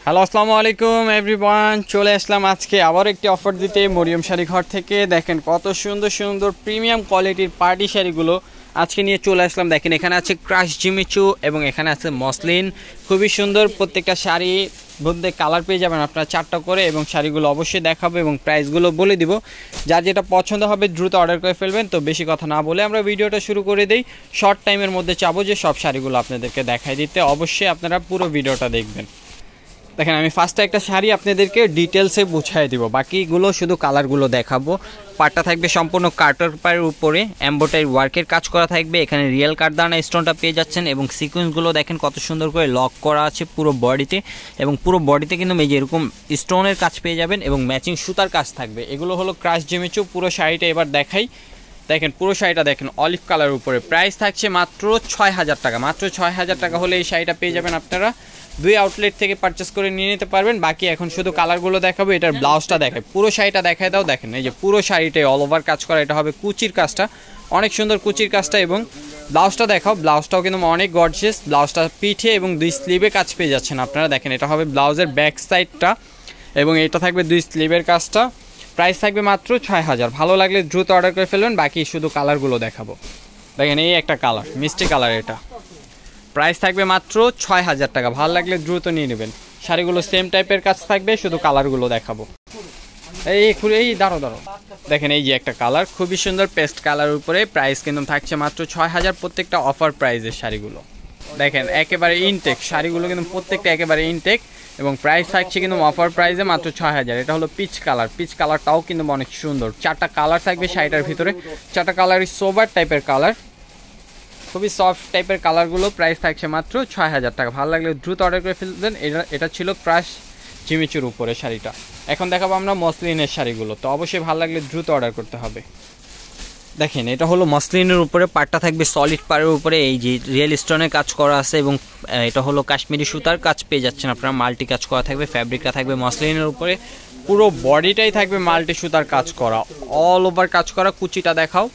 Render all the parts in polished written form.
Hello আসসালামু আলাইকুম everyone, চলে আসলাম আজকে আবার একটি অফার দিতে মরিয়ম শাড়ি ঘর থেকে। দেখেন কত সুন্দর সুন্দর প্রিমিয়াম কোয়ালিটির পার্টি শাড়িগুলো আজকে নিয়ে চলে আসলাম। দেখেন এখানে আছে ক্রাশ জিমিচু এবং এখানে আছে মসলিন, খুবই সুন্দর। প্রত্যেকটা শাড়ি মধ্যে কালার পেয়ে যাবেন আপনারা 4টা করে, এবং শাড়িগুলো অবশ্যই দেখাবো এবং প্রাইসগুলো বলে দিব। যার যেটা পছন্দ হবে দ্রুত অর্ডার করে ফেলবেন। তো বেশি কথা না বলে আমরা ভিডিওটা শুরু করে দিই। শর্ট টাইমের মধ্যে চাবো যে সব শাড়িগুলো আপনাদেরকে দেখাই দিতে, অবশ্যই আপনারা পুরো ভিডিওটা দেখবেন। দেখেন আমি ফার্স্টে একটা শাড়ি আপনাদেরকে ডিটেলসে বুঝাই দিব, বাকিগুলো শুধু কালারগুলো দেখাবো। পাটটা থাকবে সম্পূর্ণ কাটার পায়ের উপরে এমব্রয়ডারি ওয়ার্কের কাজ করা থাকবে। এখানে রিয়েল কাঠদানা স্টোনটা পেয়ে যাচ্ছেন এবং সিকোয়েন্সগুলো দেখেন কত সুন্দর করে লক করা আছে পুরো বডিতে, এবং পুরো বডিতে কিন্তু এই যে এরকম স্টোনের কাজ পেয়ে যাবেন এবং ম্যাচিং সুতার কাজ থাকবে। এগুলো হলো ক্রাশ জিমিচু। পুরো শাড়িটা এবার দেখাই। দেখেন পুরো শাড়িটা দেখেন অলিভ কালার উপরে, প্রাইস থাকছে মাত্র 6000 টাকা। মাত্র 6000 টাকা হলে এই শাড়িটা পেয়ে যাবেন আপনারা। 2 আউটলেট থেকে পারচেস করে নিয়ে নিতে পারবেন। বাকি এখন শুধু কালারগুলো দেখাবো। এটার ব্লাউজটা দেখায়, পুরো শাড়িটা দেখায় দাও। দেখেন এই যে পুরো শাড়িটাই অল ওভার কাজ করা, এটা হবে কুচির কাজটা, অনেক সুন্দর কুচির কাজটা। এবং ব্লাউজটা দেখাও, ব্লাউজটাও কিন্তু অনেক গর্জিয়াস। ব্লাউজটা পিঠে এবং 2 স্লিভে কাজ পেয়ে যাচ্ছেন আপনারা। দেখেন এটা হবে ব্লাউজের ব্যাক সাইডটা এবং এটা থাকবে 2 স্লিভের কাজটা। প্রাইস থাকবে মাত্র 6000। ভালো লাগলে দ্রুত অর্ডার করে ফেলবেন। বাকি শুধু কালারগুলো দেখাবো। দেখেন এই একটা কালার, মিষ্টি কালার, এটা প্রাইস থাকবে মাত্র 6000 টাকা। ভালো লাগলে দ্রুত নিয়ে নেবেন। শাড়িগুলো সেম টাইপের কাজ থাকবে, শুধু কালারগুলো দেখাবো। এই দাঁড়ো। দেখেন এই যে একটা কালার, খুবই সুন্দর পেস্ট কালার উপরে। প্রাইস কিন্তু থাকছে মাত্র 6000। প্রত্যেকটা অফার প্রাইসের শাড়িগুলো দেখেন একেবারে ইনটেক শাড়িগুলো, কিন্তু প্রত্যেকটা একেবারে ইনটেক এবং প্রাইস থাকছে কিন্তু অফার প্রাইসে মাত্র 6000। এটা হলো পিচ কালার, পিচ কালারটাও কিন্তু অনেক সুন্দর। 4টা কালার থাকবে শাড়িটার ভিতরে, 4টা কালারই সোবার টাইপের কালার, খুবই সফট টাইপের কালারগুলো। প্রাইস থাকছে মাত্র 6000 টাকা। ভালো লাগলে দ্রুত অর্ডার করে ফেলবেন। এটা ছিল ক্রাশ জিমিচুর উপরে শাড়িটা। এখন দেখাবো আমরা মসলিনের শাড়িগুলো, তো অবশ্যই ভালো লাগলে দ্রুত অর্ডার করতে হবে। দেখেন এটা হলো মসলিনের উপরে, পাটটা থাকবে সলিড পাড়ের উপরে, এই যে রিয়েল স্টোনের কাজ করা আছে এবং এটা হলো কাশ্মীরি সুতার কাজ পেয়ে যাচ্ছেন আপনারা। মাল্টি কাজ করা থাকবে, ফ্যাব্রিকটা থাকবে মসলিনের উপরে, পুরো বডিটাই থাকবে মাল্টি সুতার কাজ করা, অল ওভার কাজ করা। কুচিটা দেখাও।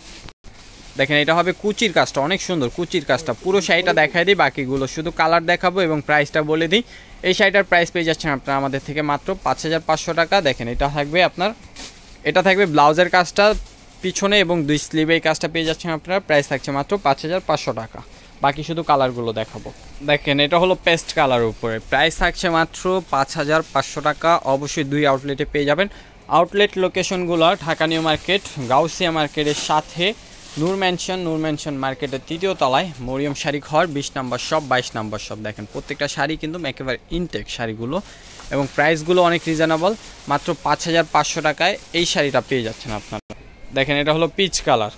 দেখেন এটা হবে কুচির কাজটা, অনেক সুন্দর কুচির কাজটা। পুরো শাড়িটা দেখাই দিই, বাকিগুলো শুধু কালার দেখাবো এবং প্রাইসটা বলে দিই। এই শাড়িটার প্রাইস পেয়ে যাচ্ছেন আপনারা আমাদের থেকে মাত্র 5500 টাকা। দেখেন এটা থাকবে আপনার, এটা থাকবে ব্লাউজের কাজটা পিছনে এবং 2 স্লিভে এই কাজটা পেয়ে যাচ্ছেন আপনারা। প্রাইস থাকছে মাত্র 5500 টাকা। বাকি শুধু কালারগুলো দেখাবো। দেখেন এটা হলো পেস্ট কালার উপরে, প্রাইস থাকছে মাত্র 5500 টাকা। অবশ্যই 2 আউটলেটে পেয়ে যাবেন। আউটলেট লোকেশনগুলো ঢাকা নিউ মার্কেট, গাউসিয়া মার্কেটের সাথে নূর ম্যানশন মার্কেটের 3য় তলায় মরিয়ম শাড়ি ঘর, 20 নম্বর শপ, 22 নম্বর শপ। দেখেন প্রত্যেকটা শাড়ি কিন্তু একেবারে ইনটেক শাড়িগুলো এবং প্রাইসগুলো অনেক রিজনেবল। মাত্র 5500 টাকায় এই শাড়িটা পেয়ে যাচ্ছেন আপনারা। দেখেন এটা হলো পিচ কালার,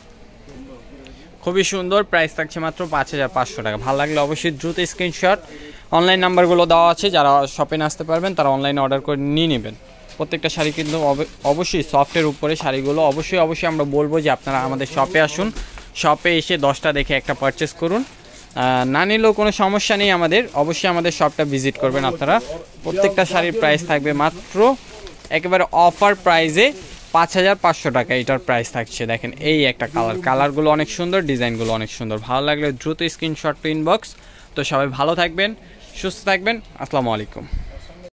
খুবই সুন্দর। প্রাইস থাকছে মাত্র 5500 টাকা। ভালো লাগলে অবশ্যই দ্রুত স্ক্রিনশট, অনলাইন নাম্বারগুলো দেওয়া আছে, যারা শপে আসতে পারবেন তারা অনলাইনে অর্ডার করে নিয়ে নেবেন। প্রত্যেকটা শাড়ি কিন্তু অবশ্যই সফটের উপরে শাড়িগুলো। অবশ্যই আমরা বলবো যে আপনারা আমাদের শপে আসুন, শপে এসে 10টা দেখে একটা পারচেস করুন। না নিলেও কোনো সমস্যা নেই, অবশ্যই আমাদের শপটা ভিজিট করবেন আপনারা। প্রত্যেকটা শাড়ির প্রাইস থাকবে মাত্র একেবারে অফার প্রাইসে 5500 টাকা এটার প্রাইস থাকছে। দেখেন এই একটা কালারগুলো অনেক সুন্দর, ডিজাইনগুলো অনেক সুন্দর। ভালো লাগলে দ্রুত স্ক্রিনশট টু ইনবক্স। তো সবাই ভালো থাকবেন, সুস্থ থাকবেন। আসসালামু আলাইকুম।